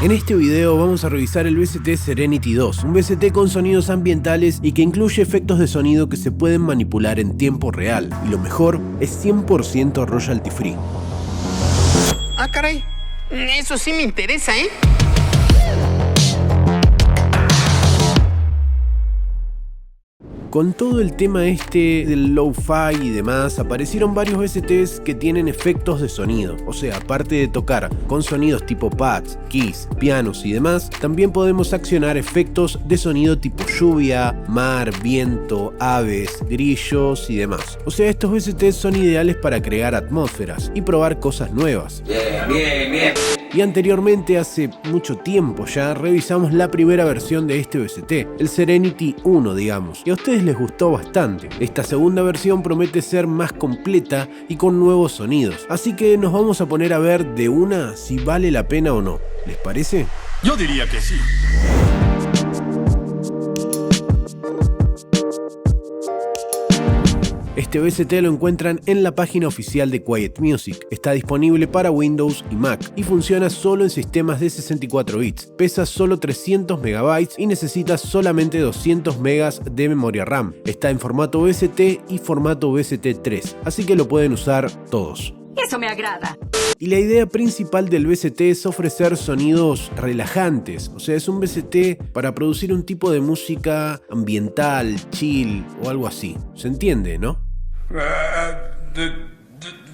En este video vamos a revisar el VST Serenity 2, un VST con sonidos ambientales y que incluye efectos de sonido que se pueden manipular en tiempo real. Y lo mejor, es 100% royalty free. Ah, caray. Eso sí me interesa, ¿eh? Con todo el tema del lo-fi y demás, aparecieron varios VSTs que tienen efectos de sonido. O sea, aparte de tocar con sonidos tipo pads, keys, pianos y demás, también podemos accionar efectos de sonido tipo lluvia, mar, viento, aves, grillos y demás. O sea, estos VSTs son ideales para crear atmósferas y probar cosas nuevas. Bien. Y anteriormente, hace mucho tiempo ya, revisamos la primera versión de este VST, el Serenity 1 digamos, y a ustedes les gustó bastante. Esta segunda versión promete ser más completa y con nuevos sonidos, así que nos vamos a poner a ver de una si vale la pena o no. ¿Les parece? Yo diría que sí. Este VST lo encuentran en la página oficial de Quiet Music, está disponible para Windows y Mac y funciona solo en sistemas de 64 bits, pesa solo 300 MB y necesita solamente 200 MB de memoria RAM, está en formato VST y formato VST 3, así que lo pueden usar todos. Eso me agrada. Y la idea principal del VST es ofrecer sonidos relajantes, o sea, es un VST para producir un tipo de música ambiental, chill o algo así, ¿se entiende, no?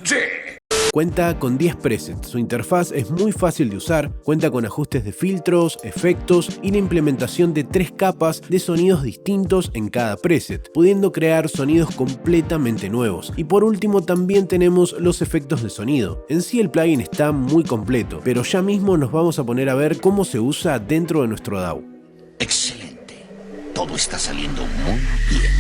Sí. Cuenta con 10 presets, su interfaz es muy fácil de usar, cuenta con ajustes de filtros, efectos y la implementación de 3 capas de sonidos distintos en cada preset, pudiendo crear sonidos completamente nuevos. Y por último también tenemos los efectos de sonido. En sí el plugin está muy completo, pero ya mismo nos vamos a poner a ver cómo se usa dentro de nuestro DAW. Excelente. Todo está saliendo muy bien.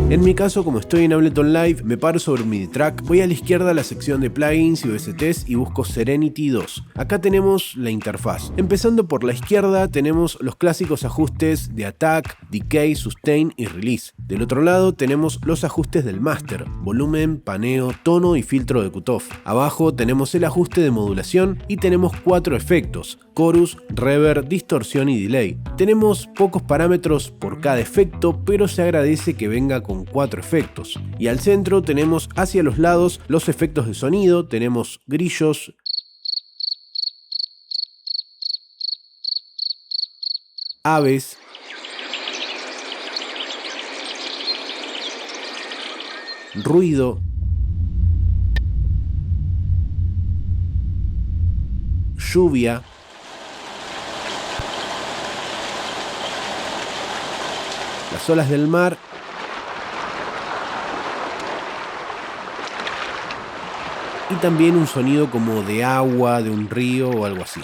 En mi caso, como estoy en Ableton Live, me paro sobre MIDI track, voy a la izquierda a la sección de plugins y VSTs y busco Serenity 2. Acá tenemos la interfaz. Empezando por la izquierda tenemos los clásicos ajustes de Attack, Decay, Sustain y Release. Del otro lado tenemos los ajustes del Master, volumen, paneo, tono y filtro de cutoff. Abajo tenemos el ajuste de modulación y tenemos 4 efectos: chorus, reverb, distorsión y delay. Tenemos pocos parámetros por cada efecto, pero se agradece que venga con 4 efectos. Y al centro tenemos hacia los lados los efectos de sonido, tenemos grillos, aves, ruido, lluvia, las olas del mar y también un sonido como de agua, de un río o algo así.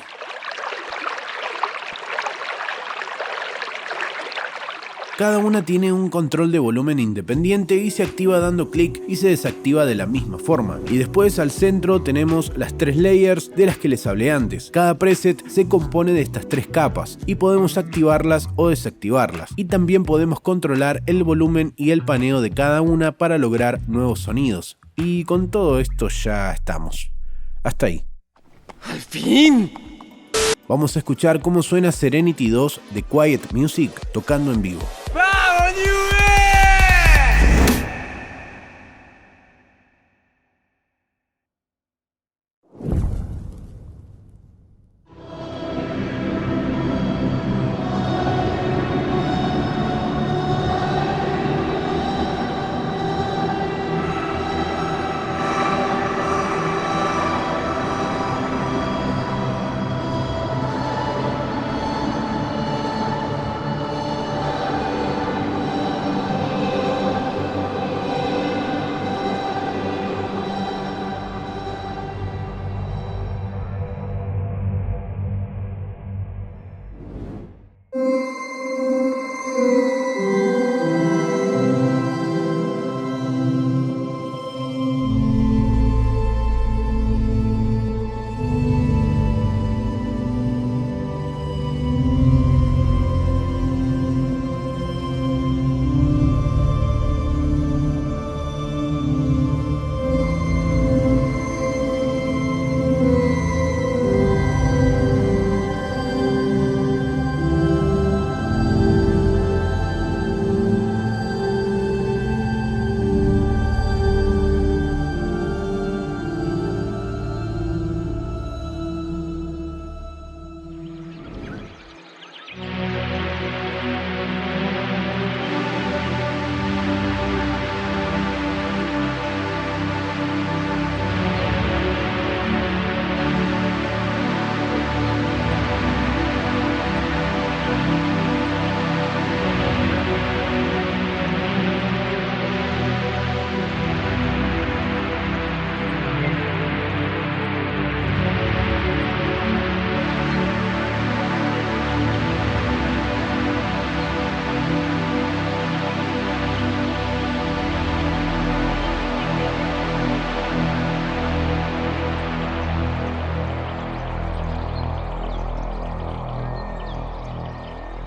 Cada una tiene un control de volumen independiente y se activa dando clic y se desactiva de la misma forma. Y después al centro tenemos las 3 layers de las que les hablé antes. Cada preset se compone de estas 3 capas y podemos activarlas o desactivarlas. Y también podemos controlar el volumen y el paneo de cada una para lograr nuevos sonidos. Y con todo esto ya estamos. Hasta ahí. ¡Al fin! Vamos a escuchar cómo suena Serenity 2 de Quiet Music tocando en vivo. ¡Vamos, Juve!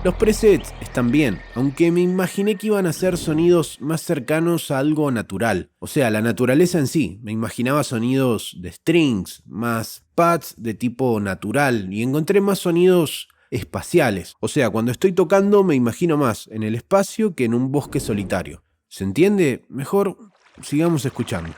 Los presets están bien, aunque me imaginé que iban a ser sonidos más cercanos a algo natural. O sea, la naturaleza en sí. Me imaginaba sonidos de strings, más pads de tipo natural, y encontré más sonidos espaciales. O sea, cuando estoy tocando me imagino más en el espacio que en un bosque solitario. ¿Se entiende? Mejor sigamos escuchando.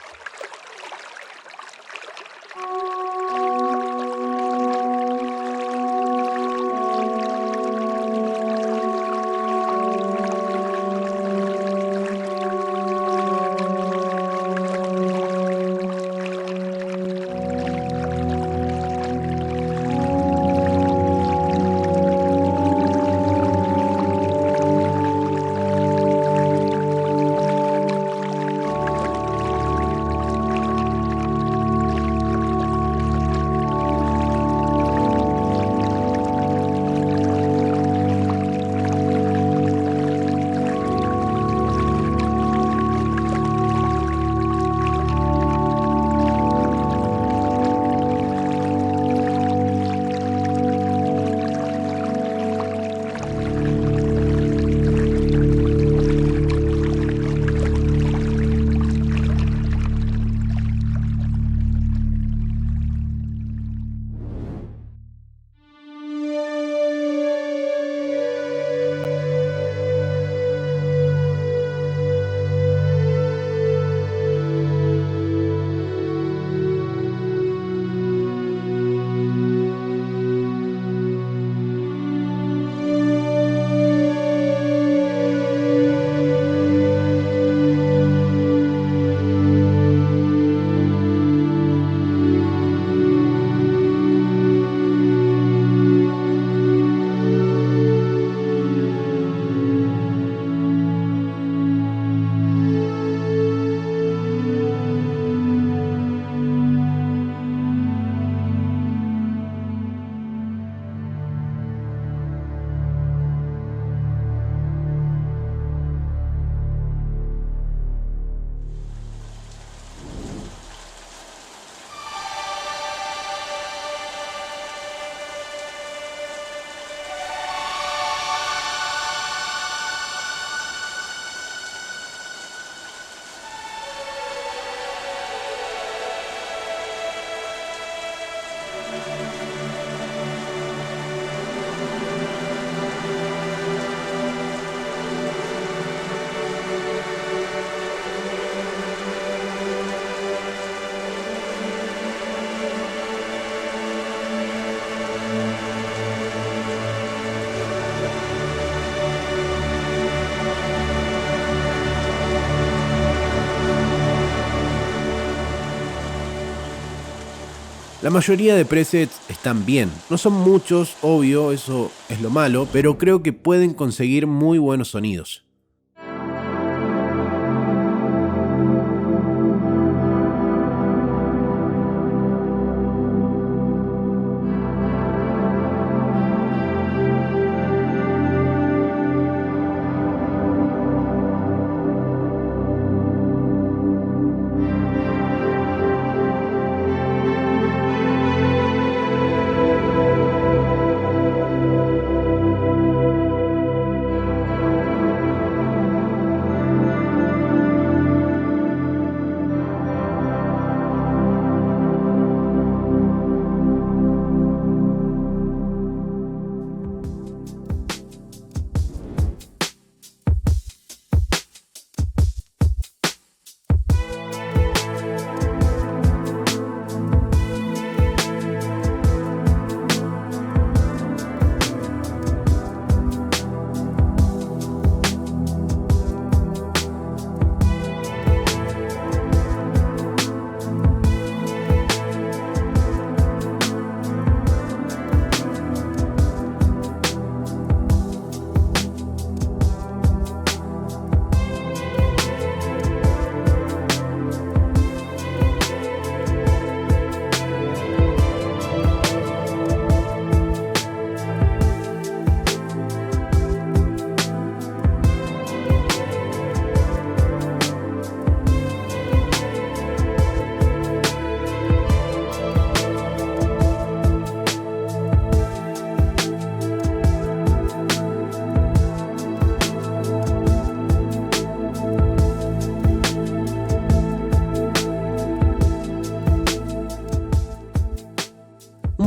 La mayoría de presets están bien. No son muchos, obvio, eso es lo malo, pero creo que pueden conseguir muy buenos sonidos.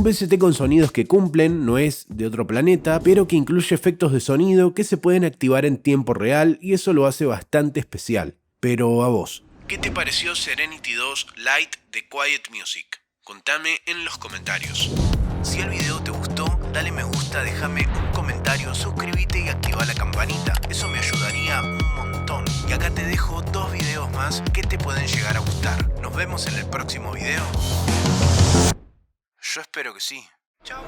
Un VST con sonidos que cumplen, no es de otro planeta, pero que incluye efectos de sonido que se pueden activar en tiempo real y eso lo hace bastante especial. Pero a vos, ¿qué te pareció Serenity 2 Lite de Quiet Music? Contame en los comentarios. Si el video te gustó, dale me gusta, déjame un comentario, suscríbete y activa la campanita. Eso me ayudaría un montón. Y acá te dejo 2 videos más que te pueden llegar a gustar. Nos vemos en el próximo video. Yo espero que sí. Chao.